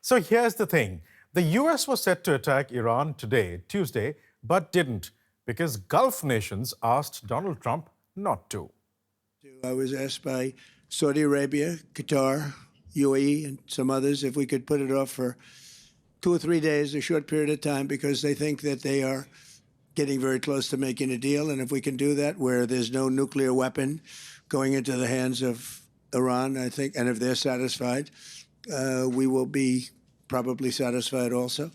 So here's the thing. The US was set to attack Iran today, Tuesday, but didn't because Gulf nations asked Donald Trump not to. I was asked by Saudi Arabia, Qatar, UAE, and some others if we could put it off for 2 or 3 days, a short period of time, because they think that they are getting very close to making a deal. And if we can do that where there's no nuclear weapon going into the hands of Iran, I think, and if they're satisfied, we will be probably satisfied also.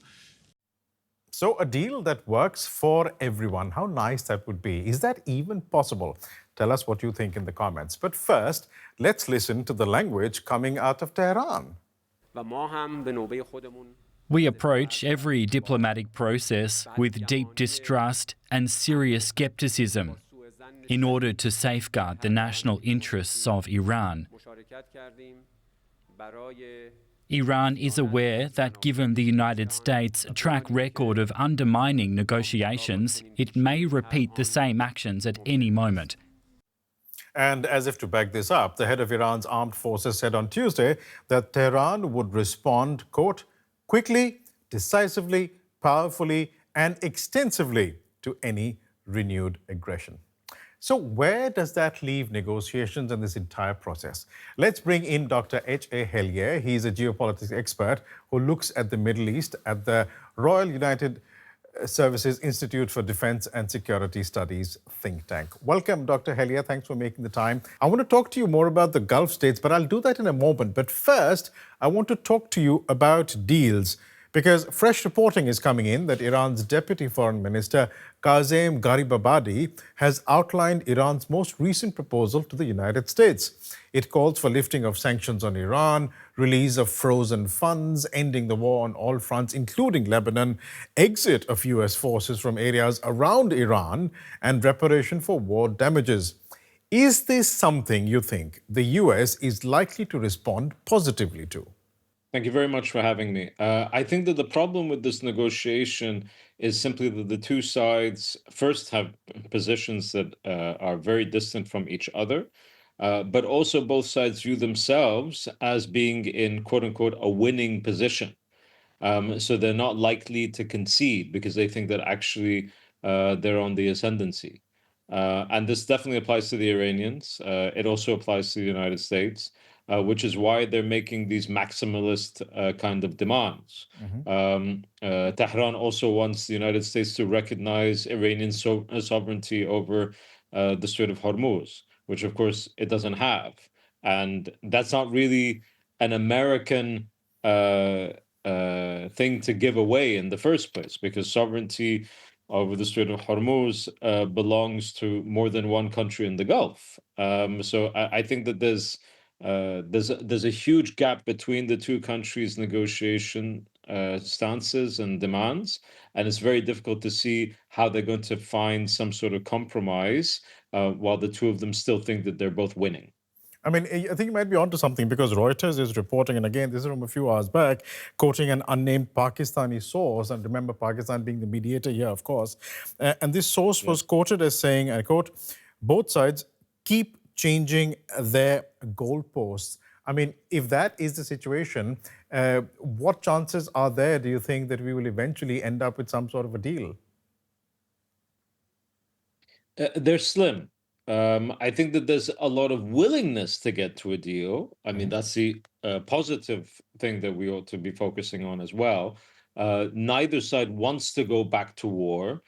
So a deal that works for everyone, how nice that would be. Is that even possible? Tell us what you think in the comments. But first, let's listen to the language coming out of Tehran. We approach every diplomatic process with deep distrust and serious skepticism in order to safeguard the national interests of Iran. Iran is aware that given the United States' track record of undermining negotiations, it may repeat the same actions at any moment. And as if to back this up, the head of Iran's armed forces said on Tuesday that Tehran would respond, quote, quickly, decisively, powerfully, and extensively to any renewed aggression. So where does that leave negotiations and this entire process? Let's bring in Dr. H.A. Hellier. He's a geopolitics expert who looks at the Middle East at the Royal United Services Institute for Defense and Security Studies think tank. Welcome, Dr. Hellier. Thanks for making the time. I want to talk to you more about the Gulf states, but I'll do that in a moment. But first, I want to talk to you about deals, because fresh reporting is coming in that Iran's Deputy Foreign Minister, Qasem Gharibabadi, has outlined Iran's most recent proposal to the United States. It calls for lifting of sanctions on Iran, release of frozen funds, ending the war on all fronts, including Lebanon, exit of US forces from areas around Iran, and reparation for war damages. Is this something you think the US is likely to respond positively to? Thank you very much for having me. I think that the problem with this negotiation is simply that the two sides first have positions that are very distant from each other, but also both sides view themselves as being in, quote unquote, a winning position. So they're not likely to concede because they think that actually they're on the ascendancy. And this definitely applies to the Iranians. It also applies to the United States. Which is why they're making these maximalist kind of demands. Tehran also wants the United States to recognize Iranian sovereignty over the Strait of Hormuz, which of course it doesn't have. And that's not really an American thing to give away in the first place, because sovereignty over the Strait of Hormuz belongs to more than one country in the Gulf. So I think that there's a huge gap between the two countries' negotiation stances and demands, and it's very difficult to see how they're going to find some sort of compromise while the two of them still think that they're both winning. I mean, I think you might be onto something, because Reuters is reporting, and again, this is from a few hours back, quoting an unnamed Pakistani source, and remember Pakistan being the mediator here, of course. And this source was quoted as saying, I quote, both sides keep changing their goalposts. I mean, if that is the situation, what chances are there, do you think, that we will eventually end up with some sort of a deal? They're slim. I think that there's a lot of willingness to get to a deal. I mean, that's the positive thing that we ought to be focusing on as well. Neither side wants to go back to war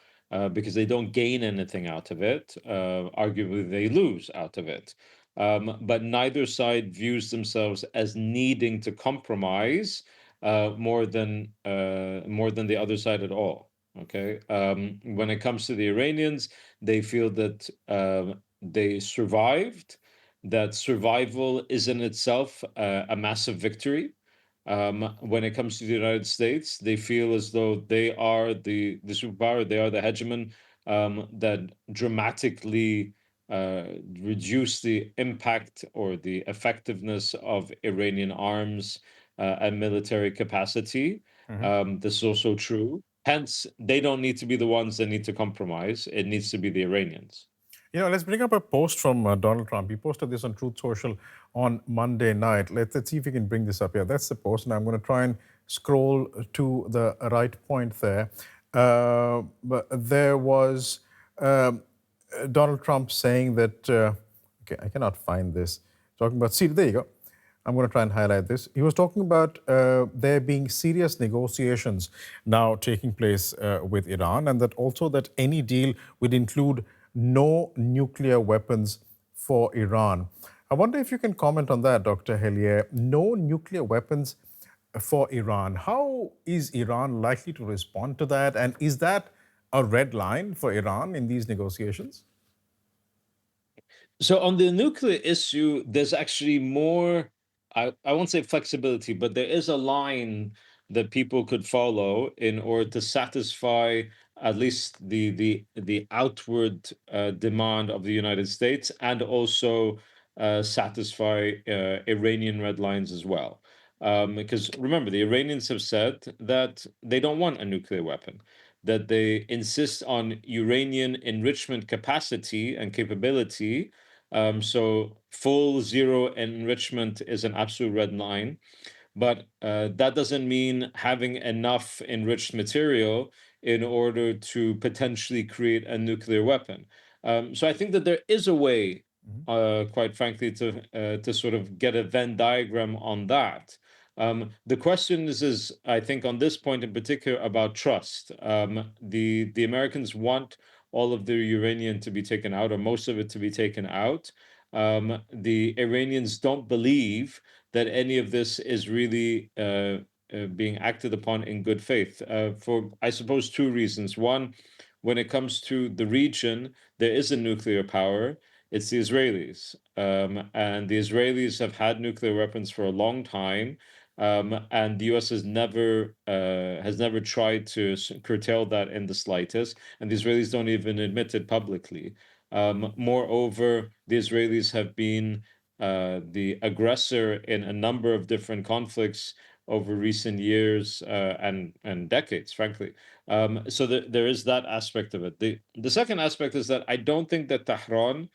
because they don't gain anything out of it. Arguably, they lose out of it. But neither side views themselves as needing to compromise more than the other side at all. Okay. When it comes to the Iranians, they feel that they survived, that survival is in itself a massive victory. When it comes to the United States, they feel as though they are the superpower, they are the hegemon that dramatically reduce the impact or the effectiveness of Iranian arms and military capacity. This is also true. Hence, they don't need to be the ones that need to compromise. It needs to be the Iranians. You know, let's bring up a post from Donald Trump. He posted this on Truth Social on Monday night. Let's see if we can bring this up here. That's the post, and I'm going to try and scroll to the right point there, but there was Donald Trump saying that, okay, I cannot find this, talking about, see, there you go. I'm going to try and highlight this. He was talking about there being serious negotiations now taking place with Iran, and that also that any deal would include no nuclear weapons for Iran. I wonder if you can comment on that, Dr. Hellier. No nuclear weapons for Iran. How is Iran likely to respond to that? And is that a red line for Iran in these negotiations? So on the nuclear issue, there's actually more, I won't say flexibility, but there is a line that people could follow in order to satisfy at least the outward demand of the United States, and also satisfy Iranian red lines as well. Because remember, the Iranians have said that they don't want a nuclear weapon, that they insist on uranium enrichment capacity and capability. So full zero enrichment is an absolute red line, but that doesn't mean having enough enriched material in order to potentially create a nuclear weapon. So I think that there is a way, quite frankly, to sort of get a Venn diagram on that. The question is, I think, on this point in particular, about trust. The Americans want all of their uranium to be taken out, or most of it to be taken out. The Iranians don't believe that any of this is really being acted upon in good faith, for, I suppose, two reasons. One, when it comes to the region, there is a nuclear power. It's the Israelis, and the Israelis have had nuclear weapons for a long time. And the U.S. has never tried to curtail that in the slightest, and the Israelis don't even admit it publicly. Moreover, the Israelis have been the aggressor in a number of different conflicts over recent years, and decades, frankly. So there is that aspect of it. The second aspect is that I don't think that Tehran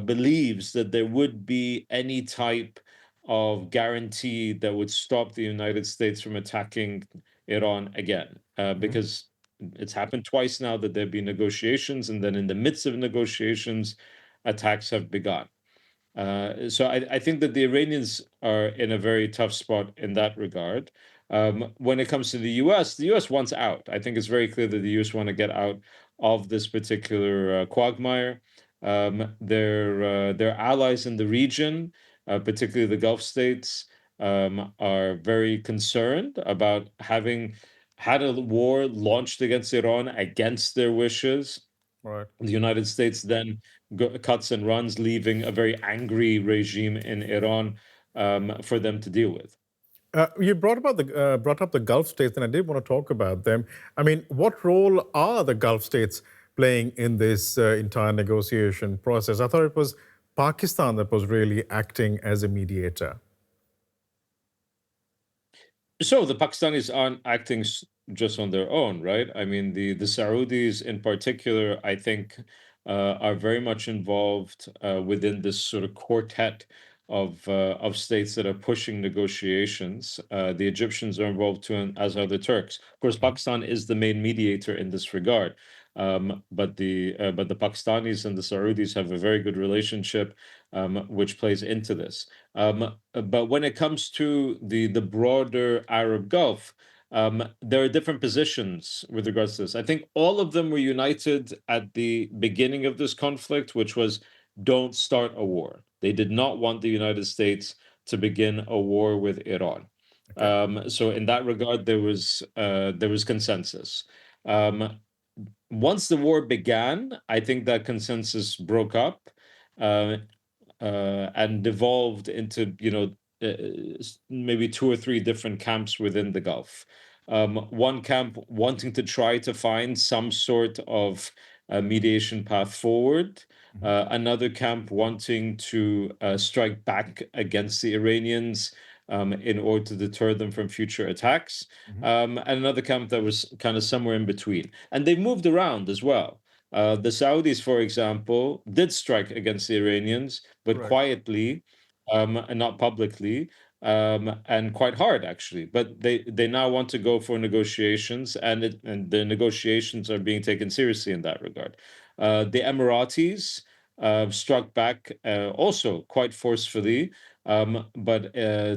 believes that there would be any type of guarantee that would stop the United States from attacking Iran again, because it's happened twice now that there have been negotiations, and then in the midst of negotiations, attacks have begun. So I think that the Iranians are in a very tough spot in that regard. When it comes to the U.S. wants out. I think it's very clear that the U.S. want to get out of this particular quagmire. Their allies in the region, particularly the Gulf states, are very concerned about having had a war launched against Iran against their wishes. Right. The United States then cuts and runs, leaving a very angry regime in Iran for them to deal with. You brought up the Gulf states, and I did want to talk about them. I mean, what role are the Gulf states playing in this entire negotiation process? I thought it was Pakistan that was really acting as a mediator. So the Pakistanis aren't acting just on their own, right? I mean, the Saudis in particular, I think, are very much involved within this sort of quartet of states that are pushing negotiations. The Egyptians are involved too, and as are the Turks. Of course, Pakistan is the main mediator in this regard. But the Pakistanis and the Saudis have a very good relationship, which plays into this. But when it comes to the broader Arab Gulf, there are different positions with regards to this. I think all of them were united at the beginning of this conflict, which was, don't start a war. They did not want the United States to begin a war with Iran. Okay. So in that regard, there was consensus. Um, Once the war began, I think that consensus broke up, uh, and devolved into, maybe two or three different camps within the Gulf. One camp wanting to try to find some sort of mediation path forward. Another camp wanting to strike back against the Iranians, in order to deter them from future attacks. And another camp that was kind of somewhere in between. And they moved around as well. The Saudis, for example, did strike against the Iranians, but Correct. quietly, and not publicly. and quite hard actually. But they now want to go for negotiations, and the negotiations are being taken seriously in that regard. The Emiratis struck back also quite forcefully. But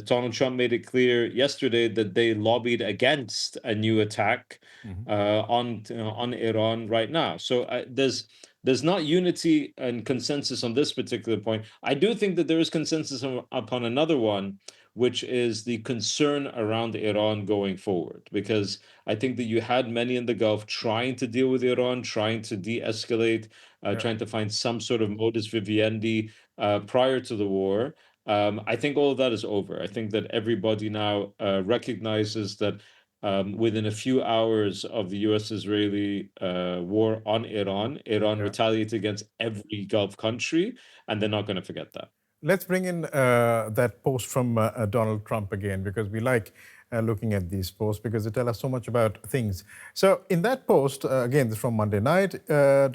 Donald Trump made it clear yesterday that they lobbied against a new attack on Iran right now. So there's not unity and consensus on this particular point. I do think that there is consensus upon another one, which is the concern around Iran going forward, because I think that you had many in the Gulf trying to deal with Iran, trying to de-escalate, Yeah. trying to find some sort of modus vivendi prior to the war. I think all of that is over. I think that everybody now recognizes that within a few hours of the US-Israeli war on Iran, Iran Yeah. retaliated against every Gulf country, and they're not going to forget that. Let's bring in that post from Donald Trump again, because we like looking at these posts because they tell us so much about things. So, in that post, again, this is from Monday night,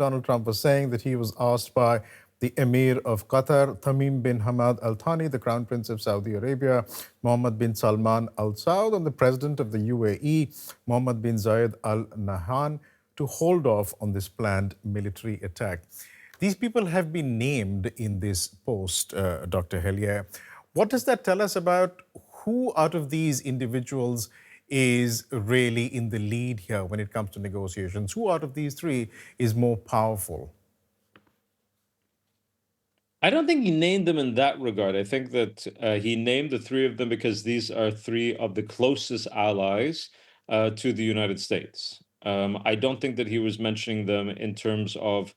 Donald Trump was saying that he was asked by the Emir of Qatar, Tamim bin Hamad Al Thani, the Crown Prince of Saudi Arabia, Mohammed bin Salman Al Saud, and the President of the UAE, Mohammed bin Zayed Al Nahyan, to hold off on this planned military attack. These people have been named in this post, Dr. Hellier. What does that tell us about who out of these individuals is really in the lead here when it comes to negotiations? Who out of these three is more powerful? I don't think he named them in that regard. I think that he named the three of them because these are three of the closest allies to the United States. I don't think that he was mentioning them in terms of,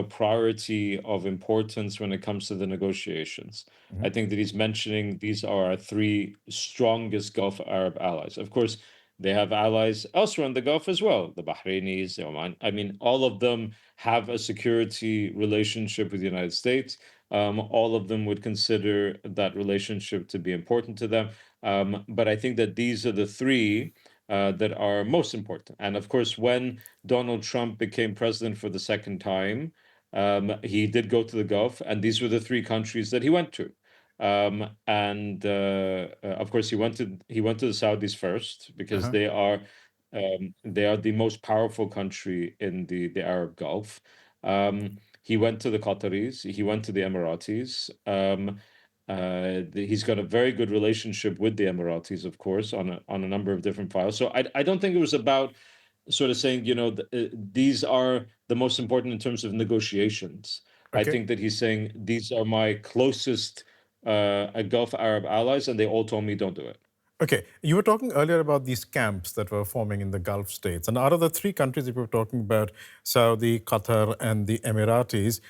priority of importance when it comes to the negotiations. I think that he's mentioning these are our three strongest Gulf Arab allies. Of course, they have allies elsewhere in the Gulf as well, the Bahrainis, the Oman. I mean, all of them have a security relationship with the United States. All of them would consider that relationship to be important to them. But I think that these are the three that are most important. And of course, when Donald Trump became president for the second time, he did go to the Gulf, and these were the three countries that he went to. And of course, he went to the Saudis first because Uh-huh. they are the most powerful country in the Arab Gulf. He went to the Qataris. He went to the Emiratis. He's got a very good relationship with the Emiratis, of course, on a number of different files. So I don't think it was about sort of saying, these are the most important in terms of negotiations. I Okay. think that he's saying these are my closest Gulf Arab allies, and they all told me don't do it. Okay, you were talking earlier about these camps that were forming in the Gulf states. And out of the three countries that we were talking about, Saudi, Qatar, and the Emiratis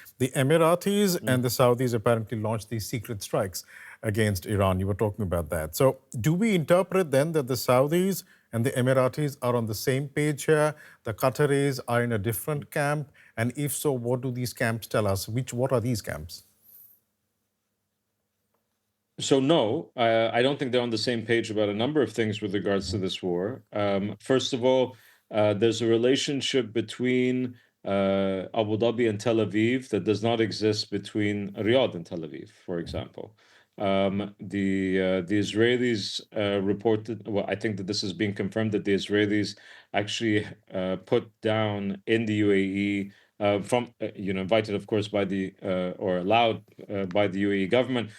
and the Saudis apparently launched these secret strikes against Iran. You were talking about that. So, do we interpret then that the Saudis and the Emiratis are on the same page here? The Qataris are in a different camp? And if so, what do these camps tell us? What are these camps? So no, I don't think they're on the same page about a number of things with regards to this war. First of all, there's a relationship between Abu Dhabi and Tel Aviv that does not exist between Riyadh and Tel Aviv, for example. The Israelis reported. Well, I think that this is being confirmed that the Israelis actually put down in the UAE from invited, of course, by the or allowed by the UAE government,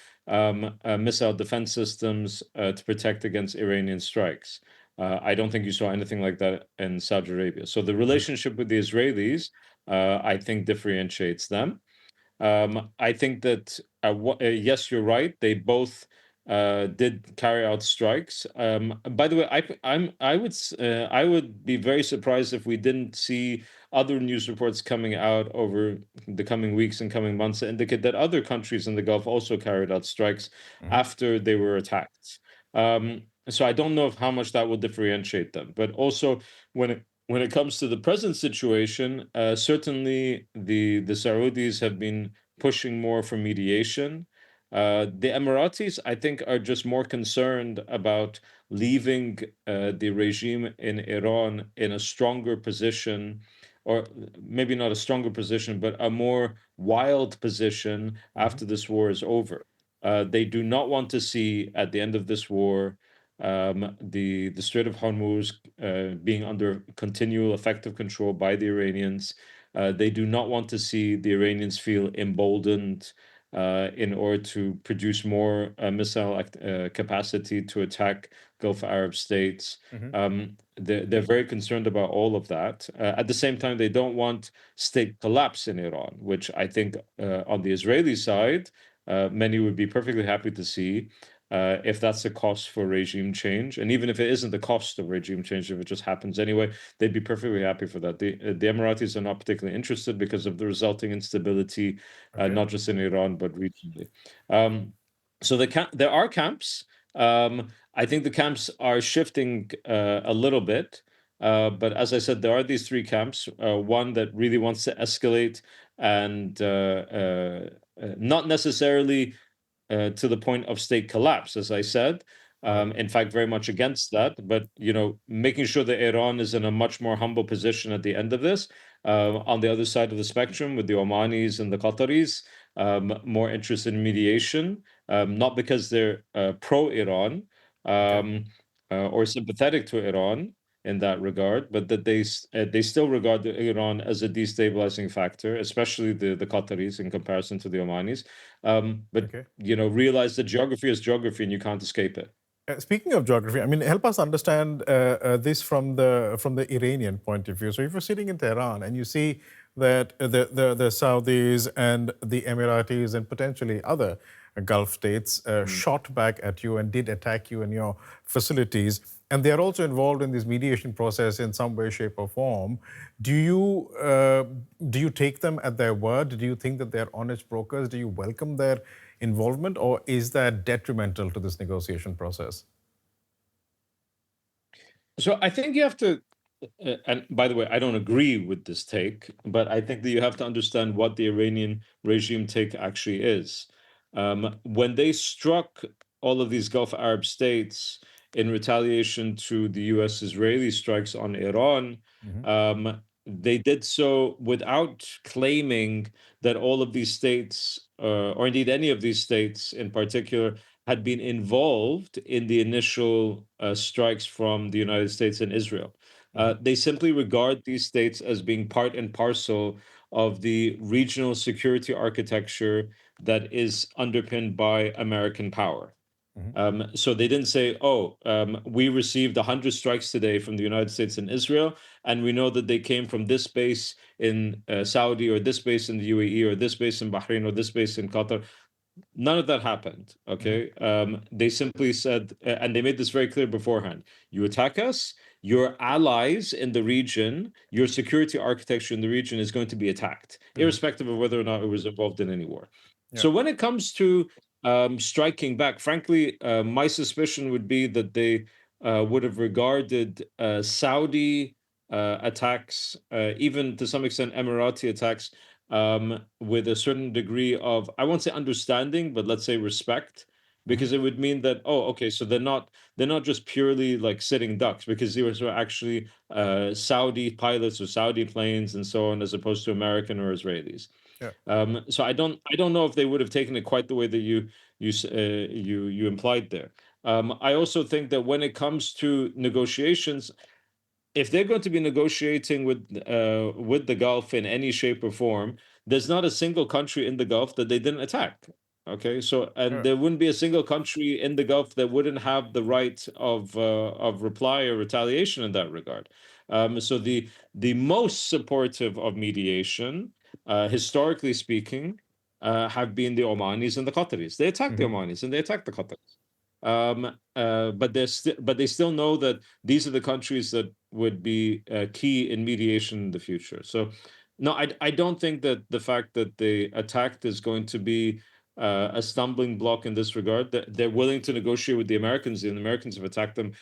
missile defense systems to protect against Iranian strikes. I don't think you saw anything like that in Saudi Arabia. So the relationship with the Israelis, I think, differentiates them. I think that yes, you're right. They both did carry out strikes. By the way, I would be very surprised if we didn't see other news reports coming out over the coming weeks and coming months that indicate that other countries in the Gulf also carried out strikes after they were attacked. So I don't know of how much that will differentiate them, but also when it comes to the present situation, certainly the Saudis have been pushing more for mediation. The Emiratis, I think, are just more concerned about leaving the regime in Iran in a stronger position, or maybe not a stronger position, but a more wild position after this war is over. They do not want to see at the end of this war the Strait of Hormuz being under continual effective control by the Iranians. They do not want to see the Iranians feel emboldened in order to produce more missile capacity to attack Gulf Arab states. They're very concerned about all of that. At the same time, they don't want state collapse in Iran, which I think on the Israeli side, many would be perfectly happy to see if that's the cost for regime change. And even if it isn't the cost of regime change, if it just happens anyway, they'd be perfectly happy for that. The Emiratis are not particularly interested because of the resulting instability, Okay. not just in Iran, but regionally. So there are camps. I think the camps are shifting a little bit. But as I said, there are these three camps. One that really wants to escalate and not necessarily to the point of state collapse, as I said. In fact, very much against that. But making sure that Iran is in a much more humble position at the end of this. On the other side of the spectrum, with the Omanis and the Qataris, more interested in mediation, not because they're pro-Iran or sympathetic to Iran in that regard, but that they still regard Iran as a destabilizing factor, especially the Qataris in comparison to the Omanis. But Okay. realize that geography is geography, and you can't escape it. Speaking of geography, I mean, help us understand this from the Iranian point of view. So, if you're sitting in Tehran and you see that the Saudis and the Emiratis and potentially other Gulf states shot back at you and did attack you in your facilities, and they are also involved in this mediation process in some way, shape, or form, do you take them at their word? Do you think that they're honest brokers? Do you welcome their involvement, or is that detrimental to this negotiation process? So I think you have to, and by the way, I don't agree with this take, but I think that you have to understand what the Iranian regime take actually is. When they struck all of these Gulf Arab states in retaliation to the US Israeli strikes on Iran, they did so without claiming that all of these states, or indeed any of these states in particular, had been involved in the initial strikes from the United States and Israel. They simply regard these states as being part and parcel of the regional security architecture that is underpinned by American power. So they didn't say, oh, we received 100 strikes today from the United States and Israel, and we know that they came from this base in Saudi, or this base in the UAE, or this base in Bahrain, or this base in Qatar. None of that happened. Okay. They simply said, and they made this very clear beforehand: you attack us, your allies in the region, your security architecture in the region is going to be attacked, irrespective of whether or not it was involved in any war. Yeah. So when it comes to striking back, frankly, my suspicion would be that they would have regarded Saudi attacks, even to some extent Emirati attacks, with a certain degree of, I won't say understanding, but let's say respect, because it would mean that, oh, okay, so they're not just purely like sitting ducks, because these were actually Saudi pilots or Saudi planes and so on, as opposed to American or Israelis. Yeah. So I don't know if they would have taken it quite the way that you implied there. I also think that when it comes to negotiations, if they're going to be negotiating with the Gulf in any shape or form, there's not a single country in the Gulf that they didn't attack. Okay, so and there wouldn't be a single country in the Gulf that wouldn't have the right of reply or retaliation in that regard. So the most supportive of mediation, historically speaking, have been the Omanis and the Qataris. They attacked the Omanis and they attacked the Qataris. But they still know that these are the countries that would be key in mediation in the future. So, no, I don't think that the fact that they attacked is going to be a stumbling block in this regard. They're willing to negotiate with the Americans, and the Americans have attacked them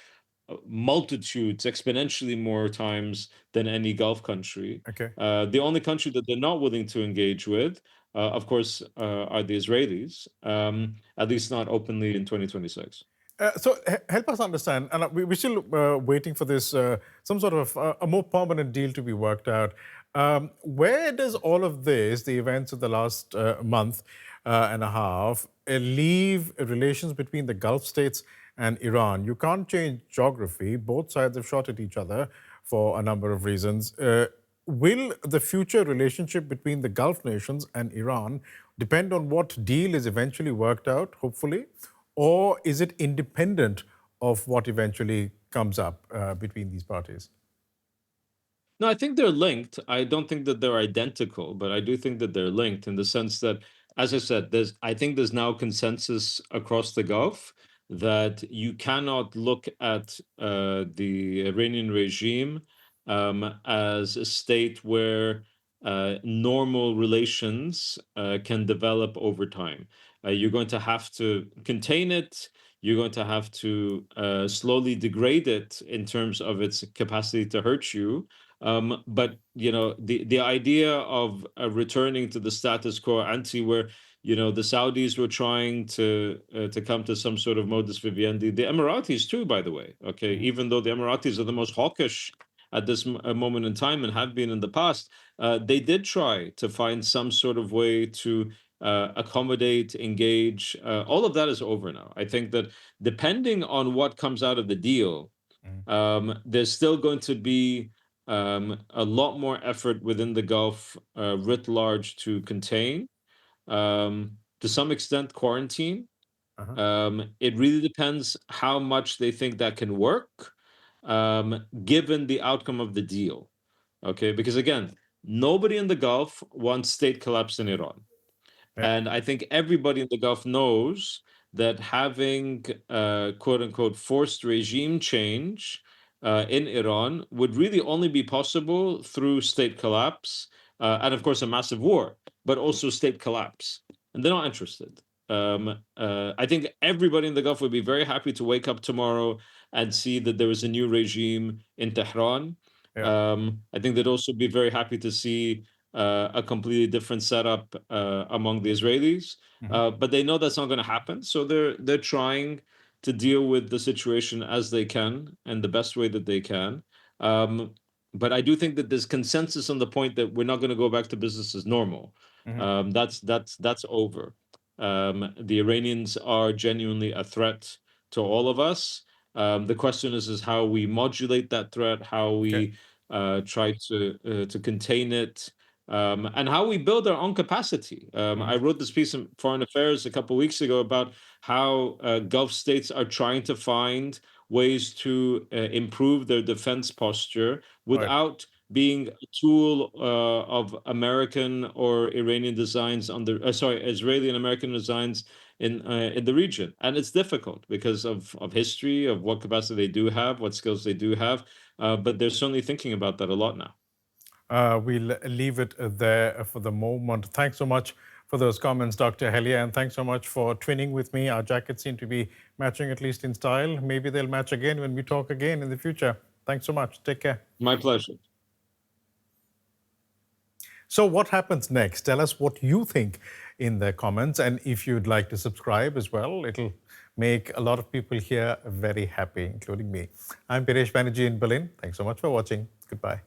multitudes, exponentially more times than any Gulf country. Okay. The only country that they're not willing to engage with, of course, are the Israelis, at least not openly in 2026. So help us understand, and we're still waiting for this, some sort of a more permanent deal to be worked out. Where does all of this, the events of the last month and a half, leave relations between the Gulf states and Iran. You can't change geography. Both sides have shot at each other for a number of reasons. Will the future relationship between the Gulf nations and Iran depend on what deal is eventually worked out, hopefully, or is it independent of what eventually comes up between these parties? No, I think they're linked. I don't think that they're identical, but I do think that they're linked in the sense that, as I said, I think there's now consensus across the Gulf that you cannot look at the Iranian regime as a state where normal relations can develop over time. You're going to have to contain it. You're going to have to slowly degrade it in terms of its capacity to hurt you. But the idea of returning to the status quo ante, where the Saudis were trying to come to some sort of modus vivendi, the Emiratis too, by the way. Okay, even though the Emiratis are the most hawkish at this moment in time and have been in the past, they did try to find some sort of way to accommodate, engage. All of that is over now. I think that depending on what comes out of the deal, there's still going to be a lot more effort within the Gulf writ large to contain, to some extent, quarantine. It really depends how much they think that can work, given the outcome of the deal. Okay, because again, nobody in the Gulf wants state collapse in Iran. Yeah. And I think everybody in the Gulf knows that having quote unquote forced regime change in Iran would really only be possible through state collapse and, of course, a massive war, but also state collapse. And they're not interested. I think everybody in the Gulf would be very happy to wake up tomorrow and see that there is a new regime in Tehran. Yeah. I think they'd also be very happy to see a completely different setup among the Israelis, but they know that's not going to happen. So they're trying to deal with the situation as they can and the best way that they can. But I do think that there's consensus on the point that we're not going to go back to business as normal. That's over. The Iranians are genuinely a threat to all of us. The question is how we modulate that threat, how Okay. we try to contain it, and how we build our own capacity. I wrote this piece in Foreign Affairs a couple of weeks ago about how Gulf states are trying to find ways to improve their defense posture Right. without being a tool of American or Iranian designs on the Israeli and American designs in the region. And it's difficult because of history, of what capacity they do have, what skills they do have. But they're certainly thinking about that a lot now. We'll leave it there for the moment. Thanks so much for those comments, Dr. Helia, and thanks so much for twinning with me. Our jackets seem to be matching, at least in style. Maybe they'll match again when we talk again in the future. Thanks so much. Take care. My pleasure. So what happens next? Tell us what you think in the comments. And if you'd like to subscribe as well, it'll make a lot of people here very happy, including me. I'm Paresh Banerjee in Berlin. Thanks so much for watching. Goodbye.